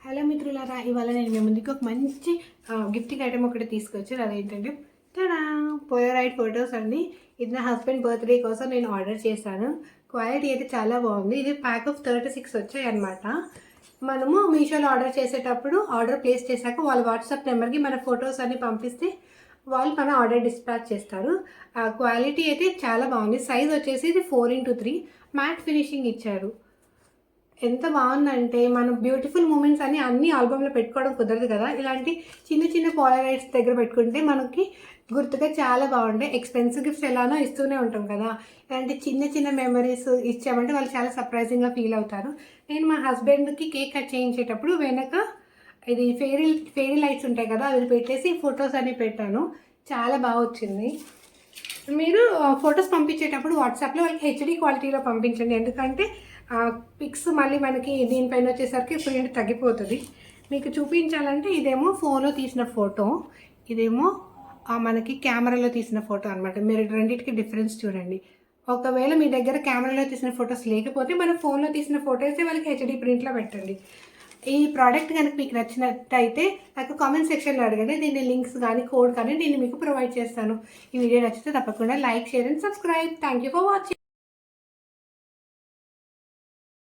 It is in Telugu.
హలో మిత్రులారా, ఇవాళ నేను మీ ముందుకు ఒక మంచి గిఫ్టింగ్ ఐటెం ఒకటి తీసుకొచ్చాను. అదేంటంటే తడా పోలరైడ్ ఫొటోస్ అండి. ఇది నా హస్బెండ్ బర్త్డే కోసం నేను ఆర్డర్ చేశాను. క్వాలిటీ అయితే చాలా బాగుంది. ఇది ప్యాక్ ఆఫ్ 36 వచ్చాయి అనమాట. మనము మీషోలో ఆర్డర్ చేసేటప్పుడు ఆర్డర్ ప్లేస్ చేశాక వాళ్ళ వాట్సాప్ నెంబర్కి మన ఫొటోస్ అన్ని పంపిస్తే వాళ్ళు మన ఆర్డర్ డిస్పాచ్ చేస్తారు. ఆ క్వాలిటీ అయితే చాలా బాగుంది. సైజ్ వచ్చేసి ఇది 4x3 మ్యాట్ ఫినిషింగ్ ఇచ్చారు. ఎంత బాగుందంటే మనం బ్యూటిఫుల్ మూమెంట్స్ అన్ని ఆల్బమ్లో పెట్టుకోవడం కుదరదు కదా. ఇలాంటి చిన్న చిన్న పోలరైడ్స్ దగ్గర పెట్టుకుంటే మనకి గుర్తుగా చాలా బాగుంటాయి. ఎక్స్పెన్సివ్ గిఫ్ట్స్ ఎలానో ఇస్తూనే ఉంటాం కదా. ఇలాంటి చిన్న చిన్న మెమరీస్ ఇచ్చామంటే వాళ్ళు చాలా సర్ప్రైజింగ్గా ఫీల్ అవుతారు. నేను మా హస్బెండ్కి కేక్ కట్ చేయించేటప్పుడు వెనక ఇది ఫెయిరీ లైట్స్ ఉంటాయి కదా, అవి పెట్టేసి ఫొటోస్ అన్ని పెట్టాను. చాలా బాగా వచ్చింది. మీరు ఫొటోస్ పంపించేటప్పుడు వాట్సాప్లో వాళ్ళకి హెచ్డి క్వాలిటీలో పంపించండి. ఎందుకంటే పిక్స్ మళ్ళీ మనకి దీనిపైన వచ్చేసరికి ప్రింట్ తగ్గిపోతుంది. మీకు చూపించాలంటే ఇదేమో ఫోన్లో తీసిన ఫోటో, ఇదేమో మనకి కెమెరాలో తీసిన ఫోటో అనమాట. మీరు రెండింటికి డిఫరెన్స్ చూడండి. ఒకవేళ మీ దగ్గర కెమెరాలో తీసిన ఫొటోస్ లేకపోతే మన ఫోన్లో తీసిన ఫొటోసే వాళ్ళకి హెచ్డి ప్రింట్లో పెట్టండి. ఈ ప్రోడక్ట్ కనుక మీకు నచ్చినట్టయితే నాకు కామెంట్ సెక్షన్లో అడగండి. దీని లింక్స్ కానీ కోడ్ కానీ నేను మీకు ప్రొవైడ్ చేస్తాను. ఈ వీడియో నచ్చితే తప్పకుండా like, share and subscribe. Thank you for watching.